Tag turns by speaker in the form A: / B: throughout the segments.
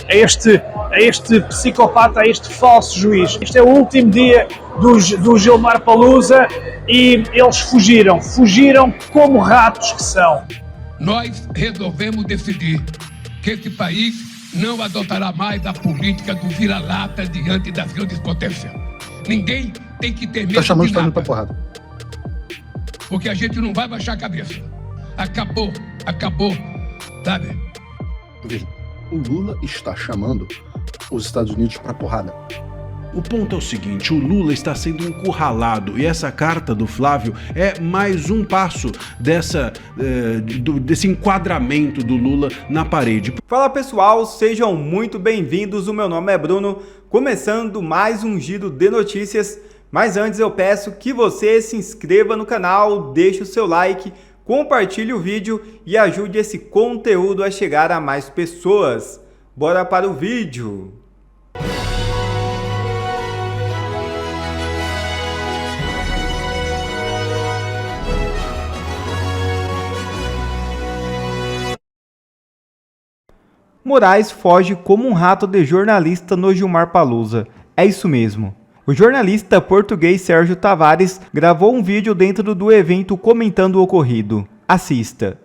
A: a este psicopata, a este falso juiz. Este é o último dia do Gilmar Palusa e eles fugiram como ratos que são.
B: Nós resolvemos decidir que esse país não adotará mais a política do vira-lata diante das grandes potências. Ninguém tem que ter medo de nada,
C: pra porrada.
B: porque a gente não vai baixar a cabeça. Acabou, sabe?
C: Veja, o Lula está chamando os Estados Unidos para porrada.
D: O ponto é o seguinte, o Lula está sendo encurralado e essa carta do Flávio é mais um passo desse enquadramento do Lula na parede.
E: Fala pessoal, sejam muito bem-vindos, o meu nome é Bruno, começando mais um giro de notícias, mas antes eu peço que você se inscreva no canal, deixe o seu like, compartilhe o vídeo e ajude esse conteúdo a chegar a mais pessoas. Bora para o vídeo! Moraes foge como um rato de jornalista no Gilmar Palusa. É isso mesmo. O jornalista português Sérgio Tavares gravou um vídeo dentro do evento comentando o ocorrido. Assista.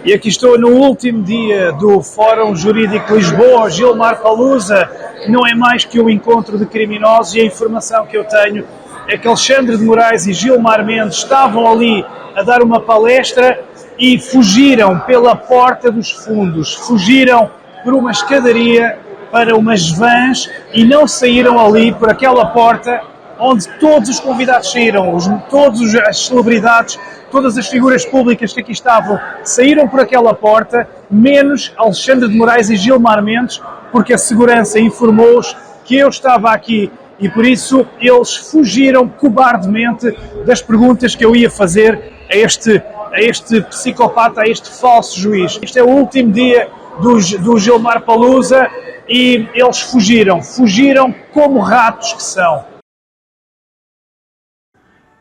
A: E aqui estou no último dia do Fórum Jurídico Lisboa, Gilmar Palusa, que não é mais que um encontro de criminosos, e a informação que eu tenho é que Alexandre de Moraes e Gilmar Mendes estavam ali a dar uma palestra e fugiram pela porta dos fundos, fugiram por uma escadaria para umas vans e não saíram ali por aquela porta onde todos os convidados saíram, todas as celebridades, todas as figuras públicas que aqui estavam saíram por aquela porta, menos Alexandre de Moraes e Gilmar Mendes, porque a segurança informou-os que eu estava aqui e por isso eles fugiram cobardemente das perguntas que eu ia fazer a este psicopata, a este falso juiz. Este é o último dia do Gilmar Palusa e eles fugiram como ratos que são.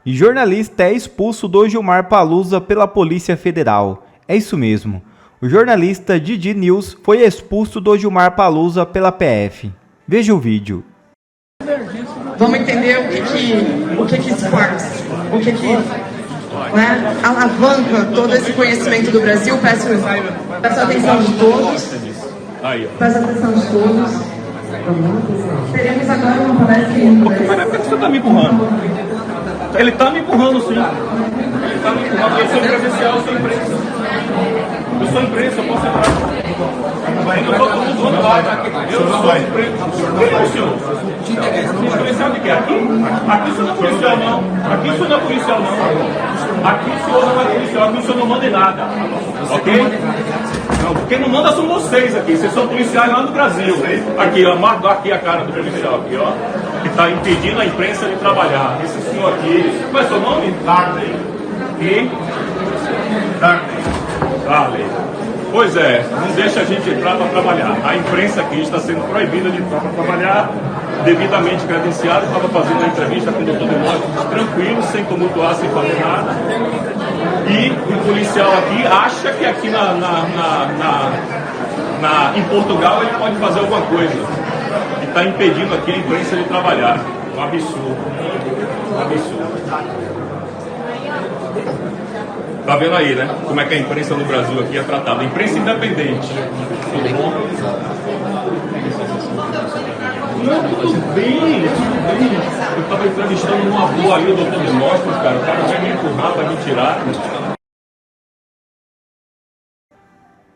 E: E jornalista é expulso do Gilmar Palusa pela Polícia Federal. É isso mesmo. O jornalista Didi News foi expulso do Gilmar Palusa pela PF. Veja o vídeo.
F: Vamos entender o que isso faz, né, alavanca todo esse conhecimento do Brasil. Peço atenção de todos. Peço atenção de todos. Teremos agora uma palestra.
G: Mas por que você está me empurrando? Ele está me empurrando, sim. Ele está me empurrando. Eu sou presencial, eu sou imprensa. Eu sou imprensa, eu posso entrar. Eu estou usando lá. Eu sou imprensa. Quem é o senhor? Policial de quê? Aqui? Aqui o senhor não é policial, não. Aqui o senhor não é policial, não. Aqui o senhor não é policial, aqui o senhor não manda em nada. Ok? Não, quem não manda são vocês aqui. Vocês são policiais lá no Brasil. Aqui, ó, marca aqui a cara do policial aqui, ó. Que está impedindo a imprensa de trabalhar. Esse senhor aqui. Qual é seu nome? Darley. E? Darley. Pois é, não deixa a gente entrar para trabalhar. A imprensa aqui está sendo proibida de entrar para trabalhar, devidamente credenciado. Estava fazendo a entrevista com o doutor Demóstenes tranquilo, sem tumultuar, sem fazer nada. E o policial aqui acha que aqui em Portugal ele pode fazer alguma coisa. E está impedindo aqui a imprensa de trabalhar. Um absurdo. Um absurdo. Tá vendo aí, né? Como é que a imprensa no Brasil aqui é tratada. Imprensa independente. Tudo bom? Não, tudo bem. Eu estava entrevistando numa boa aí o doutor Demóstenes, cara. O cara vai me empurrar, vai me tirar.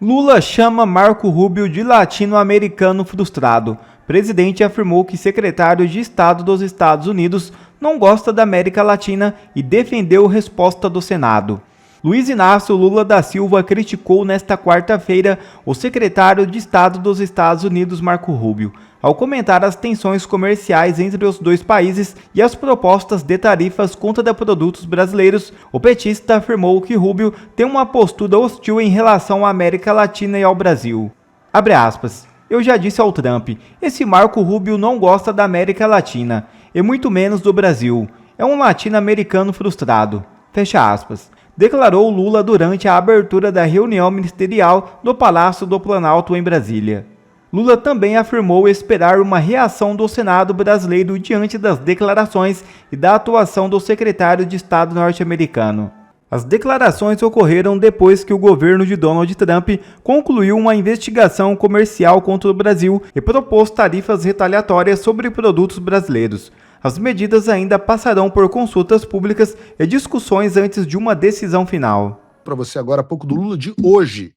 E: Lula chama Marco Rubio de latino-americano frustrado. Presidente afirmou que secretário de Estado dos Estados Unidos não gosta da América Latina e defendeu resposta do Senado. Luiz Inácio Lula da Silva criticou nesta quarta-feira o secretário de Estado dos Estados Unidos, Marco Rubio, ao comentar as tensões comerciais entre os dois países e as propostas de tarifas contra produtos brasileiros. O petista afirmou que Rubio tem uma postura hostil em relação à América Latina e ao Brasil. Abre aspas. Eu já disse ao Trump, esse Marco Rubio não gosta da América Latina, e muito menos do Brasil. É um latino-americano frustrado. Fecha aspas. Declarou Lula durante a abertura da reunião ministerial do Palácio do Planalto em Brasília. Lula também afirmou esperar uma reação do Senado brasileiro diante das declarações e da atuação do secretário de Estado norte-americano. As declarações ocorreram depois que o governo de Donald Trump concluiu uma investigação comercial contra o Brasil e propôs tarifas retaliatórias sobre produtos brasileiros. As medidas ainda passarão por consultas públicas e discussões antes de uma decisão final.
C: Para você agora há pouco do Lula de hoje.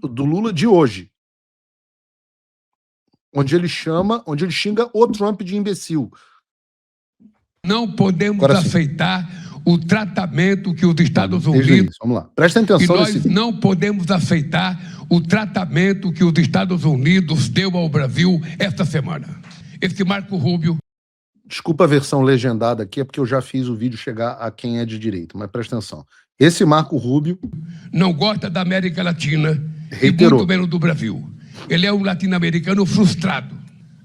C: Do Lula de hoje. Onde ele xinga o Trump de imbecil.
B: Não podemos
C: Agora sim.
B: aceitar o tratamento que os Estados Unidos...
C: Vamos lá, presta atenção
B: nesse vídeo. Não podemos aceitar o tratamento que os Estados Unidos deu ao Brasil esta semana. Esse Marco Rubio...
C: Desculpa a versão legendada aqui, é porque eu já fiz o vídeo chegar a quem é de direito, mas presta atenção. Esse Marco Rubio...
B: não gosta da América Latina
C: reiterou.
B: E muito menos do Brasil. Ele é um latino-americano frustrado,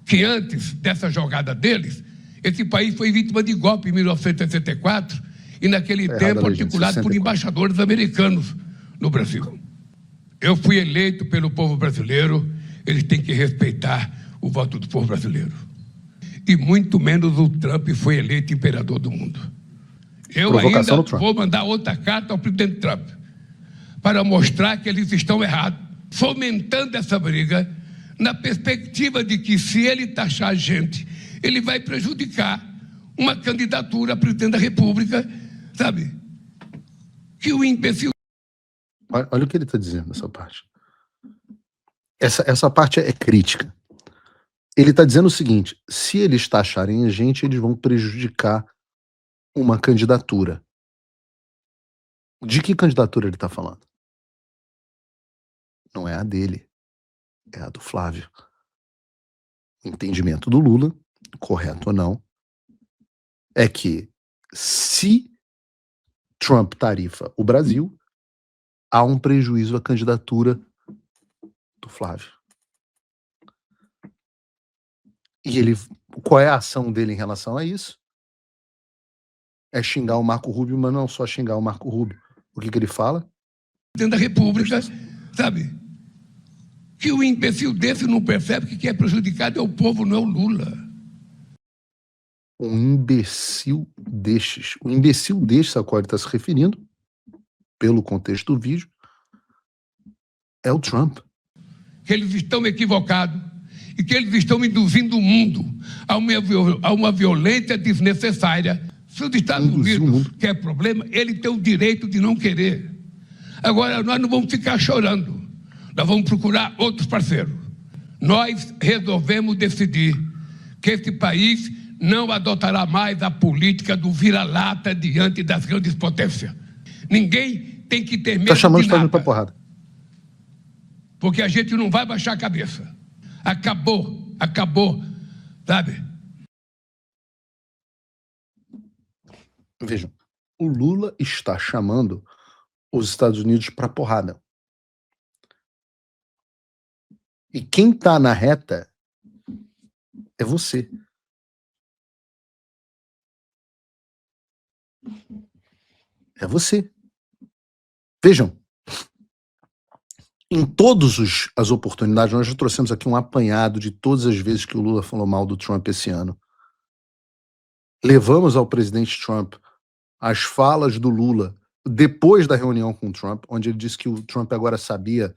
B: que antes dessa jogada deles, esse país foi vítima de golpe em 1964 e naquele tempo articulado por embaixadores americanos no Brasil. Eu fui eleito pelo povo brasileiro, eles têm que respeitar o voto do povo brasileiro. E muito menos o Trump foi eleito imperador do mundo. Eu ainda vou mandar outra carta ao presidente Trump para mostrar que eles estão errados, fomentando essa briga na perspectiva de que, se ele taxar a gente, ele vai prejudicar uma candidatura a presidente da República, sabe? Que o imbecil...
C: Olha o que ele está dizendo nessa parte. Essa parte é crítica. Ele está dizendo o seguinte: se eles taxarem a gente, eles vão prejudicar uma candidatura. De que candidatura ele está falando? Não é a dele, é a do Flávio. Entendimento do Lula, correto ou não, é que se Trump tarifa o Brasil, há um prejuízo à candidatura do Flávio. E ele, qual é a ação dele em relação a isso? É xingar o Marco Rubio, mas não só xingar o Marco Rubio. O que ele fala?
B: Dentro da República, sabe? Que o imbecil desse não percebe que quem é prejudicado é o povo, não é o Lula.
C: Um imbecil destes. O imbecil destes a qual ele está se referindo, pelo contexto do vídeo, é o Trump.
B: Que eles estão equivocados e que eles estão induzindo o mundo a uma violência desnecessária. Se os Estados Unidos quer problema, ele tem o direito de não querer. Agora, nós não vamos ficar chorando. Nós vamos procurar outros parceiros. Nós resolvemos decidir que esse país não adotará mais a política do vira-lata diante das grandes potências. Ninguém tem que ter medo
C: de nada. Tá chamando os Estados Unidos pra porrada.
B: Porque a gente não vai baixar a cabeça. Acabou, sabe?
C: Vejam, o Lula está chamando os Estados Unidos para porrada. E quem está na reta é você. É você. Vejam, em todas as oportunidades, nós já trouxemos aqui um apanhado de todas as vezes que o Lula falou mal do Trump esse ano. Levamos ao presidente Trump as falas do Lula depois da reunião com o Trump, onde ele disse que o Trump agora sabia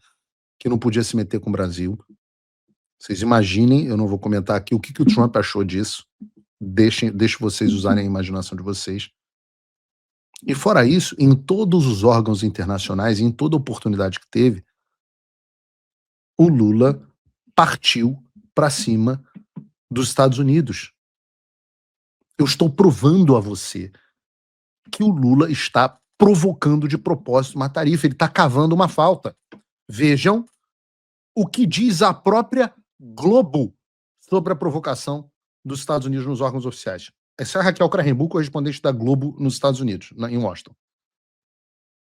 C: que não podia se meter com o Brasil. Vocês imaginem, eu não vou comentar aqui o que o Trump achou disso. Deixe vocês usarem a imaginação de vocês. E fora isso, em todos os órgãos internacionais, em toda oportunidade que teve, o Lula partiu para cima dos Estados Unidos. Eu estou provando a você que o Lula está provocando de propósito uma tarifa, ele está cavando uma falta. Vejam o que diz a própria Globo sobre a provocação dos Estados Unidos nos órgãos oficiais. Essa é a Raquel Krahenbuhl, correspondente da Globo nos Estados Unidos, em Washington.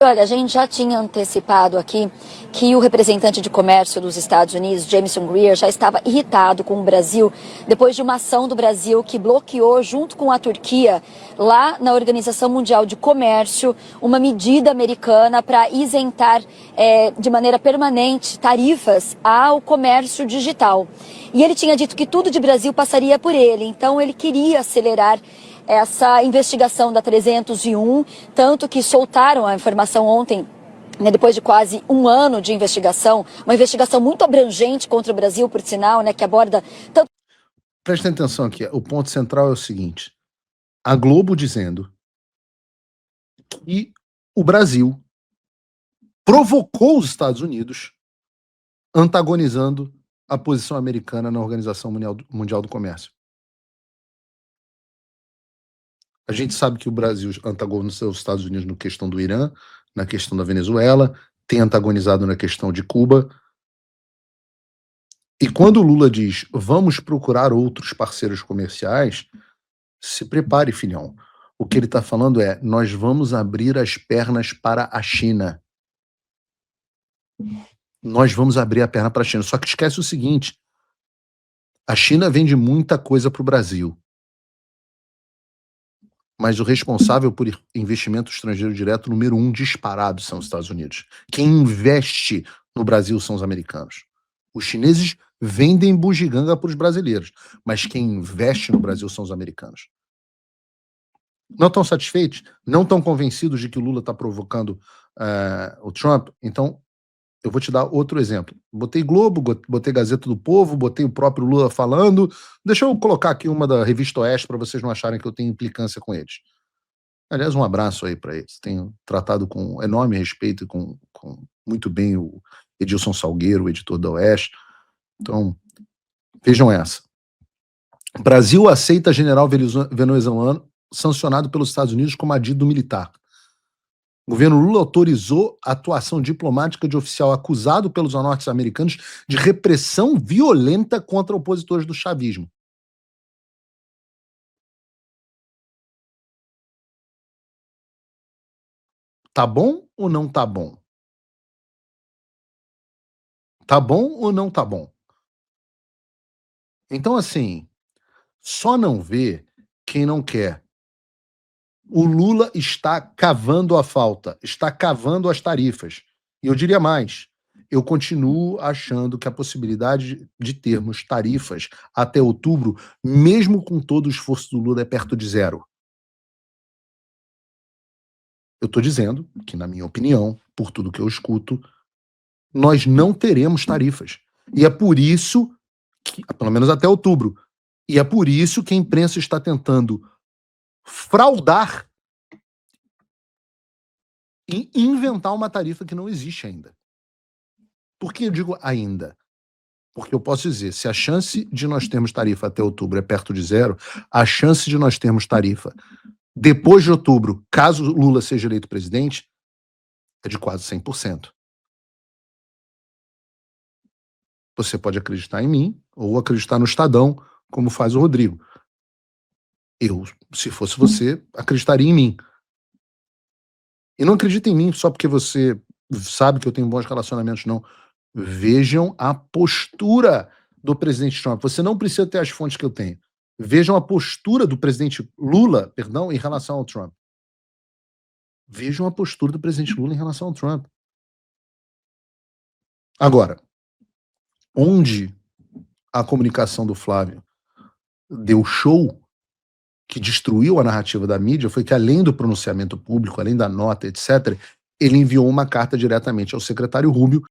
H: Olha, a gente já tinha antecipado aqui que o representante de comércio dos Estados Unidos, Jameson Greer, já estava irritado com o Brasil depois de uma ação do Brasil que bloqueou, junto com a Turquia, lá na Organização Mundial de Comércio, uma medida americana para isentar de maneira permanente tarifas ao comércio digital. E ele tinha dito que tudo de Brasil passaria por ele, então ele queria acelerar essa investigação da 301, tanto que soltaram a informação ontem, né, depois de quase um ano de investigação, uma investigação muito abrangente contra o Brasil, por sinal, né, que aborda tanto...
C: Prestem atenção aqui, o ponto central é o seguinte, a Globo dizendo que o Brasil provocou os Estados Unidos antagonizando a posição americana na Organização Mundial do Comércio. A gente sabe que o Brasil antagonizou os Estados Unidos na questão do Irã, na questão da Venezuela, tem antagonizado na questão de Cuba. E quando o Lula diz, vamos procurar outros parceiros comerciais, se prepare, filhão. O que ele está falando é, nós vamos abrir as pernas para a China. Nós vamos abrir a perna para a China. Só que esquece o seguinte, a China vende muita coisa para o Brasil. Mas o responsável por investimento estrangeiro direto, número 1 disparado, são os Estados Unidos. Quem investe no Brasil são os americanos. Os chineses vendem bugiganga para os brasileiros, mas quem investe no Brasil são os americanos. Não estão satisfeitos? Não estão convencidos de que o Lula está provocando o Trump? Então, eu vou te dar outro exemplo. Botei Globo, botei Gazeta do Povo, botei o próprio Lula falando. Deixa eu colocar aqui uma da Revista Oeste para vocês não acharem que eu tenho implicância com eles. Aliás, um abraço aí para eles. Tenho tratado com enorme respeito e com muito bem o Edilson Salgueiro, o editor da Oeste. Então, vejam essa. Brasil aceita general venezuelano sancionado pelos Estados Unidos como adido militar. O governo Lula autorizou a atuação diplomática de oficial acusado pelos norte-americanos de repressão violenta contra opositores do chavismo. Tá bom ou não tá bom? Tá bom ou não tá bom? Então, assim, só não vê quem não quer. O Lula está cavando a falta, está cavando as tarifas. E eu diria mais, eu continuo achando que a possibilidade de termos tarifas até outubro, mesmo com todo o esforço do Lula, é perto de zero. Eu estou dizendo que, na minha opinião, por tudo que eu escuto, nós não teremos tarifas. E é por isso, que, pelo menos até outubro, e é por isso que a imprensa está tentando fraudar e inventar uma tarifa que não existe ainda. Por que eu digo ainda? Porque eu posso dizer, se a chance de nós termos tarifa até outubro é perto de zero, a chance de nós termos tarifa depois de outubro, caso Lula seja eleito presidente, é de quase 100%. Você pode acreditar em mim ou acreditar no Estadão, como faz o Rodrigo. Eu, se fosse você, acreditaria em mim. E não acredita em mim só porque você sabe que eu tenho bons relacionamentos, não. Vejam a postura do presidente Trump. Você não precisa ter as fontes que eu tenho. Vejam a postura do presidente Lula, perdão, em relação ao Trump. Vejam a postura do presidente Lula em relação ao Trump. Agora, onde a comunicação do Flávio deu show, que destruiu a narrativa da mídia, foi que além do pronunciamento público, além da nota, etc., ele enviou uma carta diretamente ao secretário Rubio.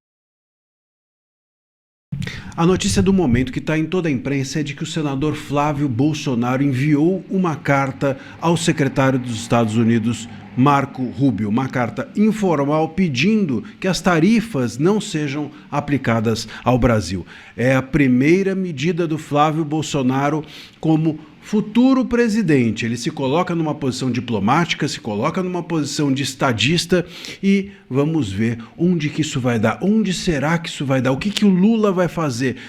D: A notícia do momento que está em toda a imprensa é de que o senador Flávio Bolsonaro enviou uma carta ao secretário dos Estados Unidos, Marco Rubio, uma carta informal pedindo que as tarifas não sejam aplicadas ao Brasil. É a primeira medida do Flávio Bolsonaro como futuro presidente. Ele se coloca numa posição diplomática, se coloca numa posição de estadista e vamos ver onde que isso vai dar, onde será que isso vai dar, o que que o Lula vai fazer,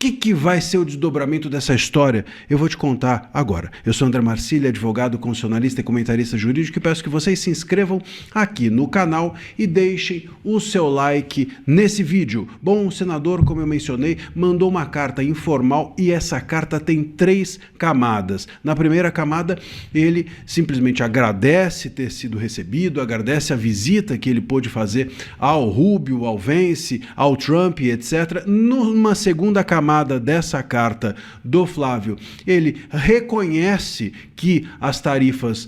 D: que vai ser o desdobramento dessa história? Eu vou te contar agora. Eu sou André Marcília, advogado, constitucionalista e comentarista jurídico, e peço que vocês se inscrevam aqui no canal e deixem o seu like nesse vídeo. Bom, o senador, como eu mencionei, mandou uma carta informal e essa carta tem 3 camadas. Na primeira camada, ele simplesmente agradece ter sido recebido, agradece a visita que ele pôde fazer ao Rubio, ao Vence, ao Trump, etc. Numa segunda camada dessa carta do Flávio, ele reconhece que as tarifas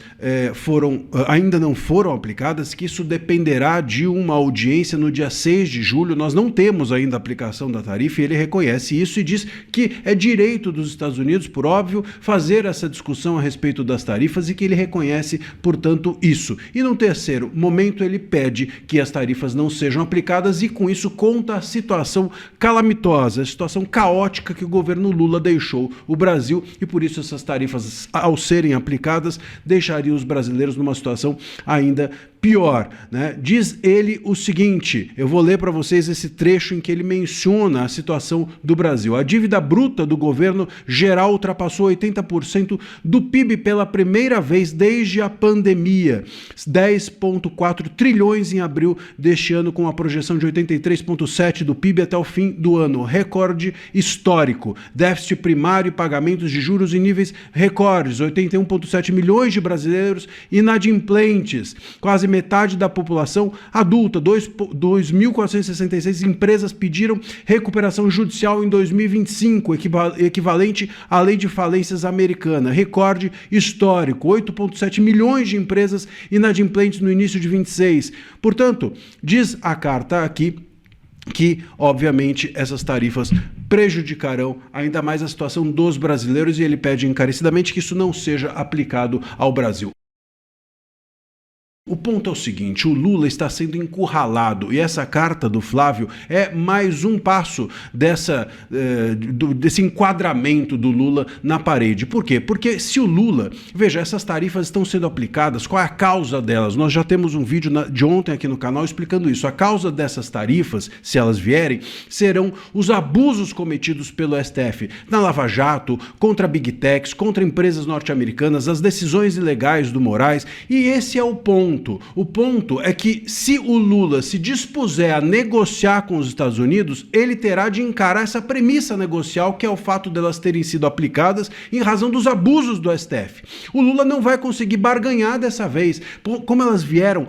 D: ainda não foram aplicadas, que isso dependerá de uma audiência no dia 6 de julho. Nós não temos ainda a aplicação da tarifa e ele reconhece isso e diz que é direito dos Estados Unidos, por óbvio, fazer essa discussão a respeito das tarifas e que ele reconhece, portanto, isso. E no terceiro momento, ele pede que as tarifas não sejam aplicadas e com isso conta a situação calamitosa, a situação caótica que o governo Lula deixou o Brasil e por isso essas tarifas, ao serem aplicadas, deixariam os brasileiros numa situação ainda pior, né? Diz ele o seguinte, eu vou ler para vocês esse trecho em que ele menciona a situação do Brasil. A dívida bruta do governo geral ultrapassou 80% do PIB pela primeira vez desde a pandemia. 10,4 trilhões em abril deste ano, com a projeção de 83,7% do PIB até o fim do ano. Recorde histórico. Déficit primário e pagamentos de juros em níveis recordes. 81,7 milhões de brasileiros inadimplentes. Quase metade da população adulta. 2.466 empresas pediram recuperação judicial em 2025, equivalente à lei de falências americana. Recorde histórico. 8,7 milhões de empresas inadimplentes no início de 26. Portanto, diz a carta aqui que, obviamente, essas tarifas prejudicarão ainda mais a situação dos brasileiros e ele pede encarecidamente que isso não seja aplicado ao Brasil. O ponto é o seguinte, o Lula está sendo encurralado e essa carta do Flávio é mais um passo desse enquadramento do Lula na parede. Por quê? Porque se o Lula... Veja, essas tarifas estão sendo aplicadas, qual é a causa delas? Nós já temos um vídeo de ontem aqui no canal explicando isso. A causa dessas tarifas, se elas vierem, serão os abusos cometidos pelo STF na Lava Jato, contra Big Techs, contra empresas norte-americanas, as decisões ilegais do Moraes, e esse é o ponto. O ponto é que se o Lula se dispuser a negociar com os Estados Unidos, ele terá de encarar essa premissa negocial, que é o fato delas terem sido aplicadas em razão dos abusos do STF. O Lula não vai conseguir barganhar dessa vez, como elas vieram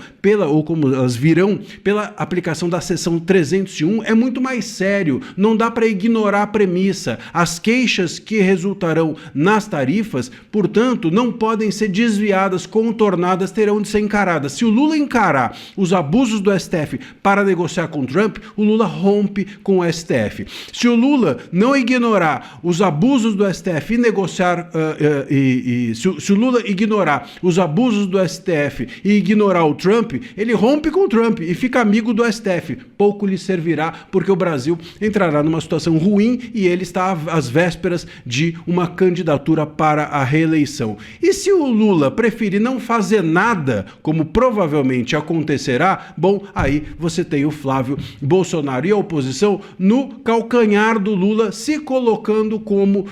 D: como elas virão pela aplicação da seção 301, é muito mais sério, não dá para ignorar a premissa. As queixas que resultarão nas tarifas, portanto, não podem ser desviadas, contornadas, terão de ser encaradas. Se o Lula encarar os abusos do STF para negociar com Trump, o Lula rompe com o STF. Se o Lula não ignorar os abusos do STF e negociar, se o Lula ignorar os abusos do STF e ignorar o Trump, ele rompe com o Trump e fica amigo do STF. Pouco lhe servirá, porque o Brasil entrará numa situação ruim e ele está às vésperas de uma candidatura para a reeleição. E se o Lula preferir não fazer nada, como provavelmente acontecerá, bom, aí você tem o Flávio Bolsonaro e a oposição no calcanhar do Lula, se colocando como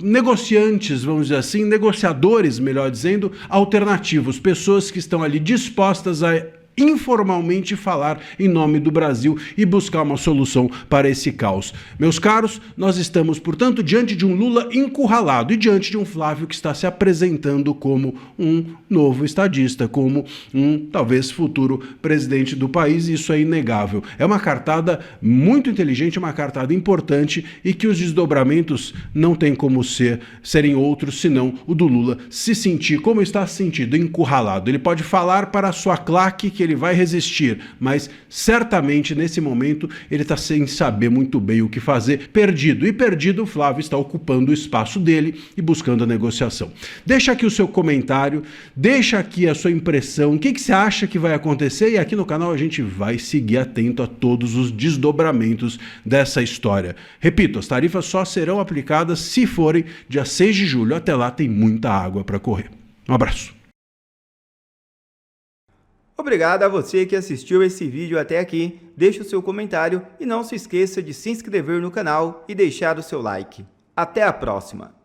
D: negociantes, vamos dizer assim, negociadores, melhor dizendo, alternativos, pessoas que estão ali dispostas a informalmente falar em nome do Brasil e buscar uma solução para esse caos. Meus caros, nós estamos, portanto, diante de um Lula encurralado e diante de um Flávio que está se apresentando como um novo estadista, como um, talvez, futuro presidente do país, e isso é inegável. É uma cartada muito inteligente, uma cartada importante e que os desdobramentos não têm como serem outros, senão o do Lula se sentir como está se sentindo, encurralado. Ele pode falar para a sua claque que ele vai resistir, mas certamente nesse momento ele está sem saber muito bem o que fazer, perdido. E perdido, o Flávio está ocupando o espaço dele e buscando a negociação. Deixa aqui o seu comentário, deixa aqui a sua impressão, o que você acha que vai acontecer, e aqui no canal a gente vai seguir atento a todos os desdobramentos dessa história. Repito, as tarifas só serão aplicadas se forem dia 6 de julho. Até lá tem muita água para correr. Um abraço.
E: Obrigado a você que assistiu esse vídeo até aqui, deixe o seu comentário e não se esqueça de se inscrever no canal e deixar o seu like. Até a próxima!